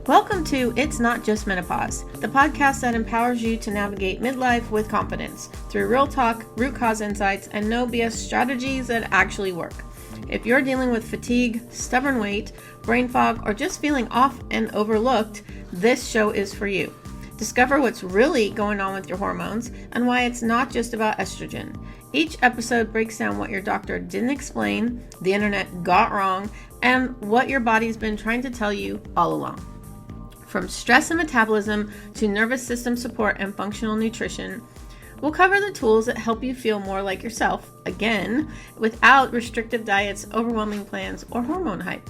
Welcome to It's Not Just Menopause, the podcast that empowers you to navigate midlife with confidence through real talk, root cause insights, and no BS strategies that actually work. If you're dealing with fatigue, stubborn weight, brain fog, or just feeling off and overlooked, this show is for you. Discover what's really going on with your hormones and why it's not just about estrogen. Each episode breaks down what your doctor didn't explain, the internet got wrong, and what your body's been trying to tell you all along. From stress and metabolism to nervous system support and functional nutrition, we'll cover the tools that help you feel more like yourself, again, without restrictive diets, overwhelming plans, or hormone hype.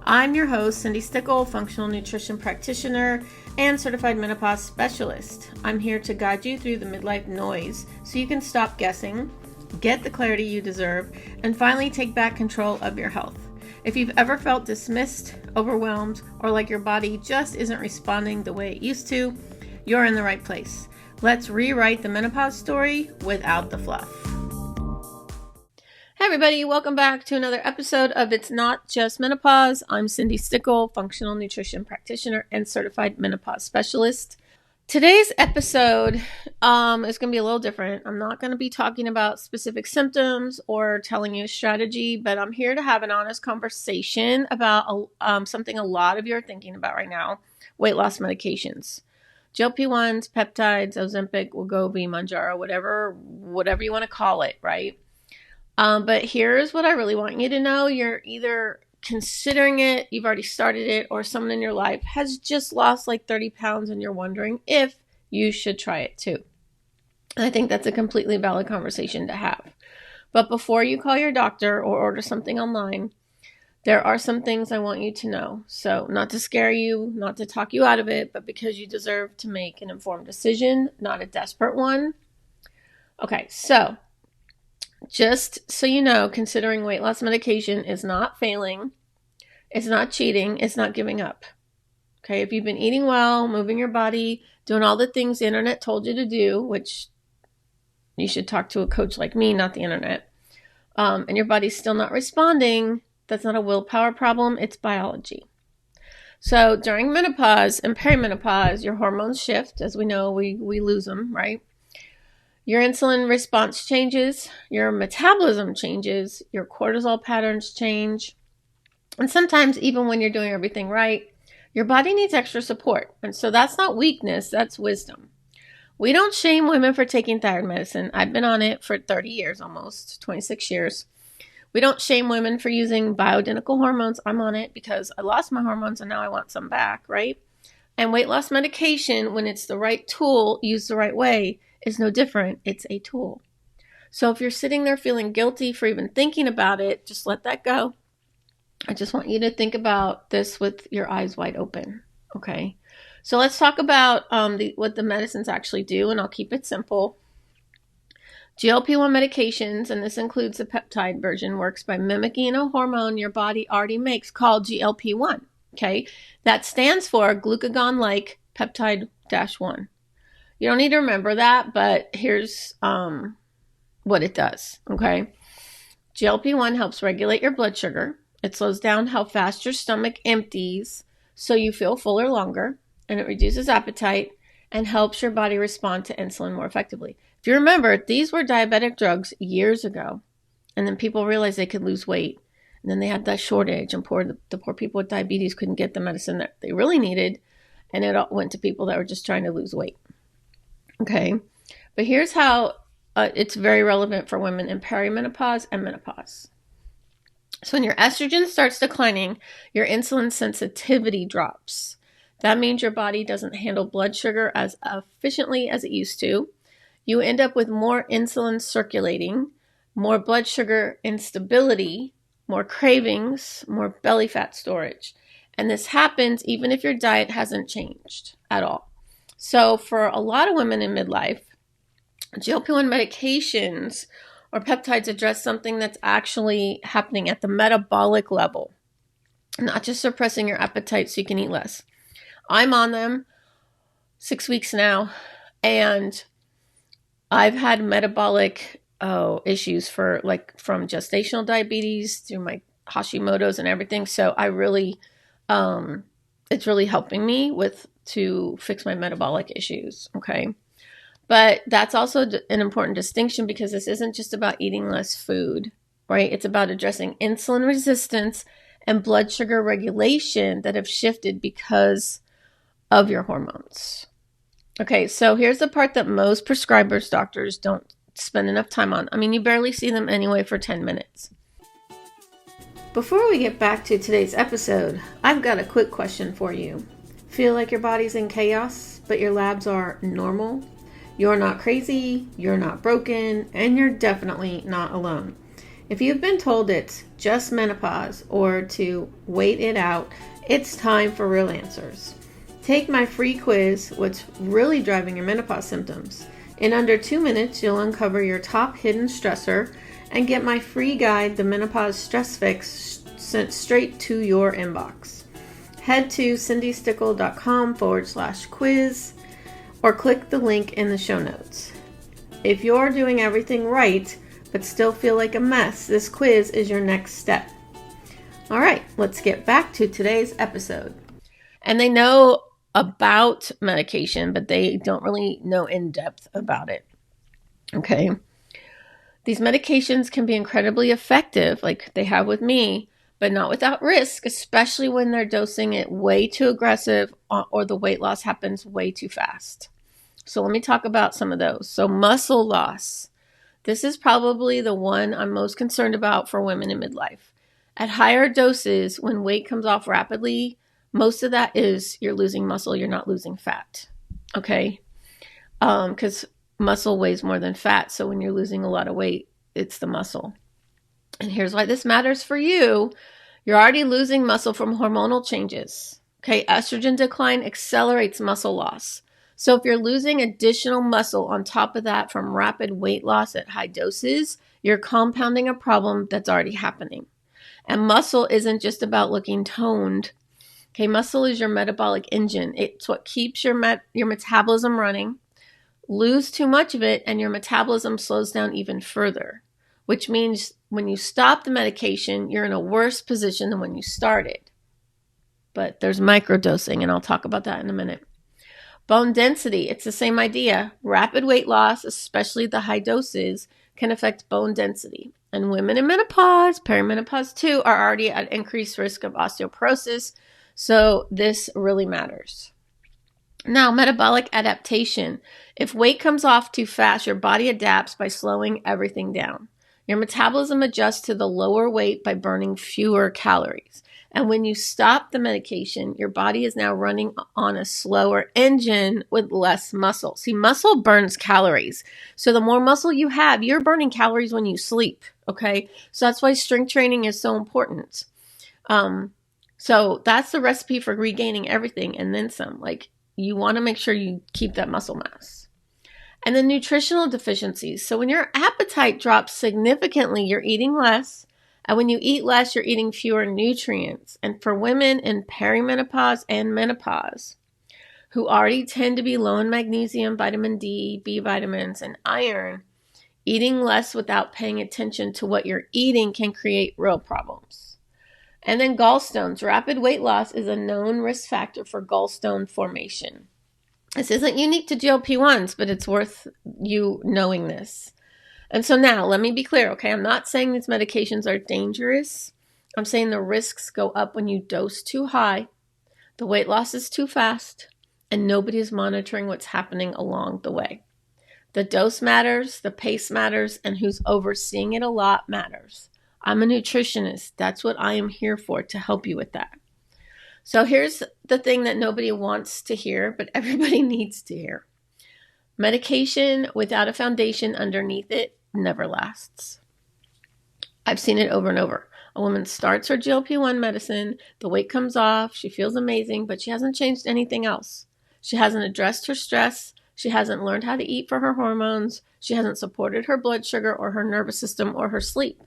I'm your host, Cindi, functional nutrition practitioner and certified menopause specialist. I'm here to guide you through the midlife noise so you can stop guessing, get the clarity you deserve, and finally take back control of your health. If you've ever felt dismissed, overwhelmed, or like your body just isn't responding the way it used to, you're in the right place. Let's rewrite the menopause story without the fluff. Hey everybody, welcome back to another episode of It's Not Just Menopause. I'm Cindi, functional nutrition practitioner and certified menopause specialist. Today's episode is going to be a little different. I'm not going to be talking about specific symptoms or telling you a strategy, but I'm here to have an honest conversation about something a lot of you are thinking about right now, weight loss medications. GLP-1s, peptides, Ozempic, Wegovy, Mounjaro, whatever you want to call it, right? But here's what I really want you to know. You're either considering it, you've already started it, or someone in your life has just lost like 30 pounds and you're wondering if you should try it too. And I think that's a completely valid conversation to have. But before you call your doctor or order something online, there are some things I want you to know. So not to scare you, not to talk you out of it, but because you deserve to make an informed decision, not a desperate one. Okay, so just so you know, considering weight loss medication is not failing, it's not cheating, it's not giving up. Okay, if you've been eating well, moving your body, doing all the things the internet told you to do, which you should talk to a coach like me, not the internet, and your body's still not responding, that's not a willpower problem, it's biology. So during menopause and perimenopause, your hormones shift. As we know, we lose them, right? Your insulin response changes, your metabolism changes, your cortisol patterns change. And sometimes even when you're doing everything right, your body needs extra support. And so that's not weakness, that's wisdom. We don't shame women for taking thyroid medicine. I've been on it for 30 years, almost 26 years. We don't shame women for using bioidentical hormones. I'm on it because I lost my hormones and now I want some back, right? And weight loss medication, when it's the right tool, used the right way, is no different. It's a tool. So if you're sitting there feeling guilty for even thinking about it, just let that go. I just want you to think about this with your eyes wide open. Okay. So let's talk about what the medicines actually do, and I'll keep it simple. GLP-1 medications, and this includes the peptide version, works by mimicking a hormone your body already makes called GLP-1. Okay. That stands for glucagon-like peptide-1. You don't need to remember that, but here's what it does, okay? GLP-1 helps regulate your blood sugar. It slows down how fast your stomach empties so you feel fuller longer, and it reduces appetite and helps your body respond to insulin more effectively. If you remember, these were diabetic drugs years ago, and then people realized they could lose weight, and then they had that shortage, and the poor people with diabetes couldn't get the medicine that they really needed, and it all went to people that were just trying to lose weight. Okay, but here's how it's very relevant for women in perimenopause and menopause. So when your estrogen starts declining, your insulin sensitivity drops. That means your body doesn't handle blood sugar as efficiently as it used to. You end up with more insulin circulating, more blood sugar instability, more cravings, more belly fat storage. And this happens even if your diet hasn't changed at all. So for a lot of women in midlife, GLP-1 medications or peptides address something that's actually happening at the metabolic level, not just suppressing your appetite so you can eat less. I'm on them 6 weeks now, and I've had metabolic issues from gestational diabetes through my Hashimoto's and everything. So I really it's really helping me to fix my metabolic issues. Okay. But that's also an important distinction, because this isn't just about eating less food, right? It's about addressing insulin resistance and blood sugar regulation that have shifted because of your hormones. Okay, so here's the part that most prescribers, doctors, don't spend enough time on. I mean, you barely see them anyway for 10 minutes. Before we get back to today's episode, I've got a quick question for you. Feel like your body's in chaos, but your labs are normal? You're not crazy, you're not broken, and you're definitely not alone. If you've been told it's just menopause or to wait it out, it's time for real answers. Take my free quiz, What's Really Driving Your Menopause Symptoms. In under 2 minutes, you'll uncover your top hidden stressor and get my free guide, The Menopause Stress Fix, sent straight to your inbox. Head to cindystickle.com/quiz or click the link in the show notes. If you're doing everything right but still feel like a mess, this quiz is your next step. All right, let's get back to today's episode. And they know about medication, but they don't really know in depth about it. Okay. These medications can be incredibly effective, like they have with me, but not without risk, especially when they're dosing it way too aggressive or the weight loss happens way too fast. So let me talk about some of those. So muscle loss. This is probably the one I'm most concerned about for women in midlife. At higher doses, when weight comes off rapidly, most of that is you're losing muscle, you're not losing fat. Okay? Because muscle weighs more than fat. So when you're losing a lot of weight, it's the muscle. And here's why this matters for you. You're already losing muscle from hormonal changes. Okay, estrogen decline accelerates muscle loss. So if you're losing additional muscle on top of that from rapid weight loss at high doses, you're compounding a problem that's already happening. And muscle isn't just about looking toned. Okay, muscle is your metabolic engine. It's what keeps your metabolism running. Lose too much of it and your metabolism slows down even further, which means when you stop the medication, you're in a worse position than when you started. But there's microdosing, and I'll talk about that in a minute. Bone density, it's the same idea. Rapid weight loss, especially the high doses, can affect bone density. And women in menopause, perimenopause too, are already at increased risk of osteoporosis. So this really matters. Now, metabolic adaptation. If weight comes off too fast, your body adapts by slowing everything down. Your metabolism adjusts to the lower weight by burning fewer calories. And when you stop the medication, your body is now running on a slower engine with less muscle. See, muscle burns calories. So the more muscle you have, you're burning calories when you sleep. Okay. So that's why strength training is so important. So that's the recipe for regaining everything and then some. Like, you want to make sure you keep that muscle mass. And then nutritional deficiencies. So when your appetite drops significantly, you're eating less. And when you eat less, you're eating fewer nutrients. And for women in perimenopause and menopause, who already tend to be low in magnesium, vitamin D, B vitamins, and iron, eating less without paying attention to what you're eating can create real problems. And then gallstones. Rapid weight loss is a known risk factor for gallstone formation. This isn't unique to GLP-1s, but it's worth you knowing this. And so now, let me be clear, okay? I'm not saying these medications are dangerous. I'm saying the risks go up when you dose too high, the weight loss is too fast, and nobody is monitoring what's happening along the way. The dose matters, the pace matters, and who's overseeing it a lot matters. I'm a nutritionist. That's what I am here for, to help you with that. So here's the thing that nobody wants to hear, but everybody needs to hear. Medication without a foundation underneath it never lasts. I've seen it over and over. A woman starts her GLP-1 medicine, the weight comes off, she feels amazing, but she hasn't changed anything else. She hasn't addressed her stress, she hasn't learned how to eat for her hormones, she hasn't supported her blood sugar or her nervous system or her sleep.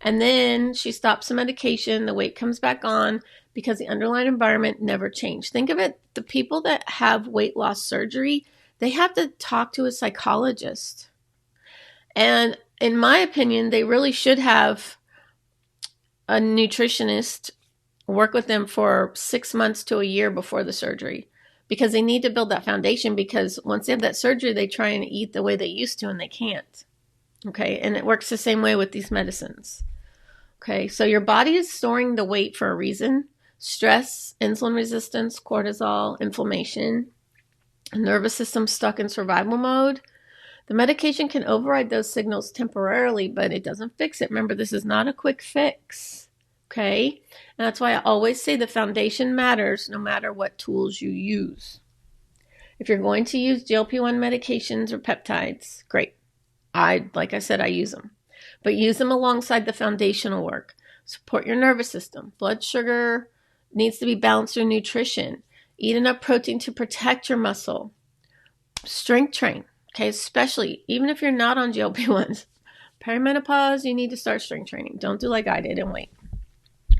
And then she stops the medication, the weight comes back on because the underlying environment never changed. Think of it, the people that have weight loss surgery, they have to talk to a psychologist. And in my opinion, they really should have a nutritionist work with them for 6 months to a year before the surgery, because they need to build that foundation, because once they have that surgery, they try and eat the way they used to and they can't. Okay. And it works the same way with these medicines. Okay. So your body is storing the weight for a reason: stress, insulin resistance, cortisol, inflammation, nervous system stuck in survival mode. The medication can override those signals temporarily, but it doesn't fix it. Remember, this is not a quick fix. Okay. And that's why I always say the foundation matters no matter what tools you use. If you're going to use GLP-1 medications or peptides, great. Like I said, I use them. But use them alongside the foundational work. Support your nervous system. Blood sugar needs to be balanced through nutrition. Eat enough protein to protect your muscle. Strength train. Okay, especially even if you're not on GLP-1s. Perimenopause, you need to start strength training. Don't do like I did and wait.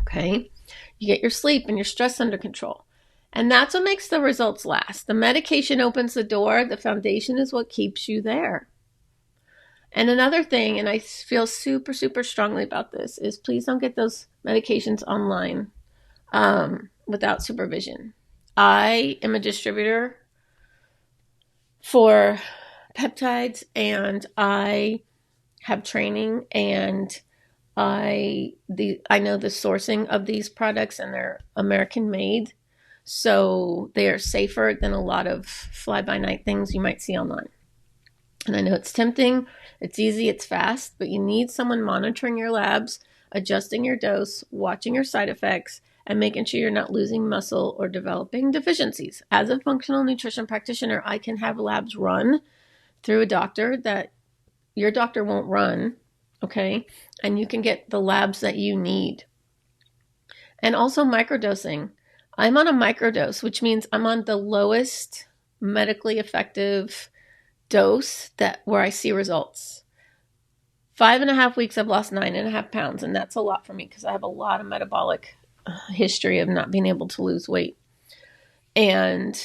Okay, you get your sleep and your stress under control. And that's what makes the results last. The medication opens the door. The foundation is what keeps you there. And another thing, and I feel super, super strongly about this, is please don't get those medications online without supervision. I am a distributor for peptides, and I have training, and I know the sourcing of these products, and they're American made, so they are safer than a lot of fly-by-night things you might see online. And I know it's tempting, it's easy, it's fast, but you need someone monitoring your labs, adjusting your dose, watching your side effects, and making sure you're not losing muscle or developing deficiencies. As a functional nutrition practitioner, I can have labs run through a doctor that your doctor won't run, okay? And you can get the labs that you need. And also microdosing. I'm on a microdose, which means I'm on the lowest medically effective dose where I see results. 5.5 weeks, I've lost 9.5 pounds, and that's a lot for me because I have a lot of metabolic history of not being able to lose weight. And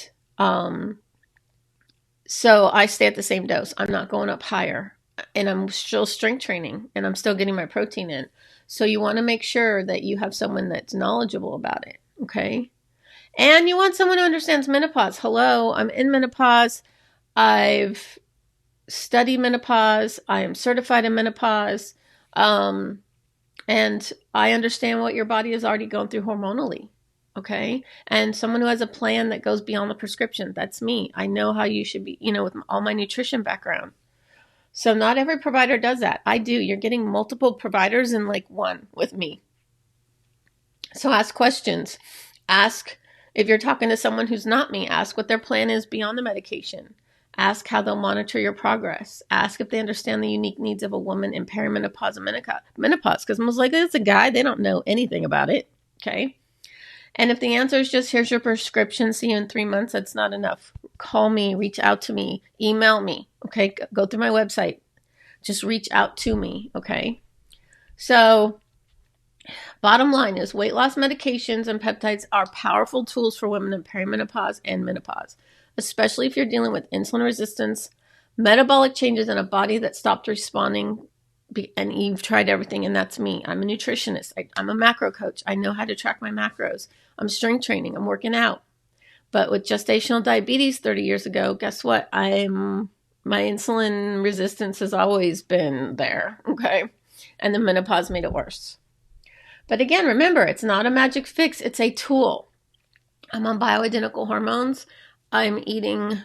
so I stay at the same dose. I'm not going up higher, and I'm still strength training, and I'm still getting my protein in. So you want to make sure that you have someone that's knowledgeable about it, okay? And you want someone who understands menopause. Hello, I'm in menopause. I've studied menopause. I am certified in menopause. And I understand what your body is already going through hormonally. Okay. And someone who has a plan that goes beyond the prescription. That's me. I know how you should be, with all my nutrition background. So not every provider does that. I do. You're getting multiple providers in like one with me. So ask questions. Ask if you're talking to someone who's not me, ask what their plan is beyond the medication. Ask how they'll monitor your progress. Ask if they understand the unique needs of a woman in perimenopause and menopause, because most likely it's a guy. They don't know anything about it. Okay. And if the answer is just, here's your prescription, see you in 3 months, that's not enough. Call me, reach out to me, email me. Okay. Go through my website. Just reach out to me. Okay. So bottom line is weight loss medications and peptides are powerful tools for women in perimenopause and menopause, especially if you're dealing with insulin resistance, metabolic changes in a body that stopped responding, and you've tried everything, and that's me. I'm a nutritionist. I'm a macro coach. I know how to track my macros. I'm strength training. I'm working out. But with gestational diabetes 30 years ago, guess what? My insulin resistance has always been there, okay? And the menopause made it worse. But again, remember, it's not a magic fix. It's a tool. I'm on bioidentical hormones. I'm eating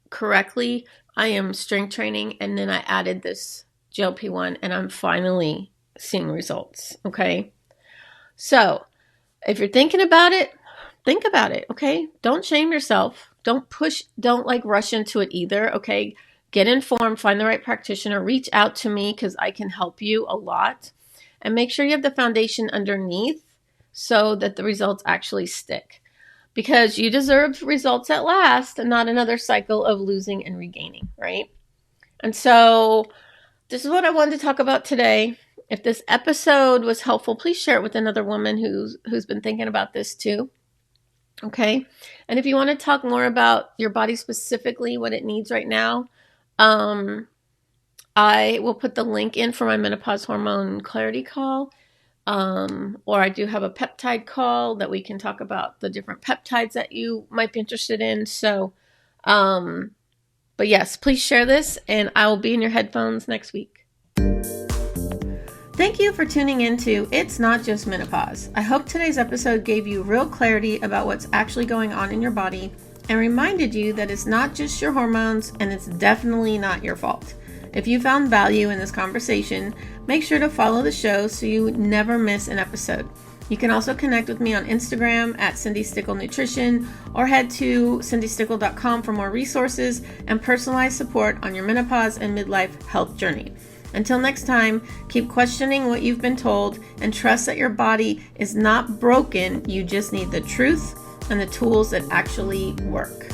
correctly. I am strength training. And then I added this GLP-1, and I'm finally seeing results. Okay. So if you're thinking about it, think about it. Okay. Don't shame yourself. Don't rush into it either. Okay. Get informed, find the right practitioner, reach out to me because I can help you a lot, and make sure you have the foundation underneath so that the results actually stick. Because you deserve results that last and not another cycle of losing and regaining, right? And so this is what I wanted to talk about today. If this episode was helpful, please share it with another woman who's been thinking about this too. Okay? And if you want to talk more about your body specifically, what it needs right now, I will put the link in for my menopause hormone clarity call. Or I do have a peptide call that we can talk about the different peptides that you might be interested in. So, but yes, please share this, and I will be in your headphones next week. Thank you for tuning into It's Not Just Menopause. I hope today's episode gave you real clarity about what's actually going on in your body and reminded you that it's not just your hormones and it's definitely not your fault. If you found value in this conversation, make sure to follow the show so you never miss an episode. You can also connect with me on Instagram at Cindi Stickle Nutrition, or head to cindystickle.com for more resources and personalized support on your menopause and midlife health journey. Until next time, keep questioning what you've been told and trust that your body is not broken. You just need the truth and the tools that actually work.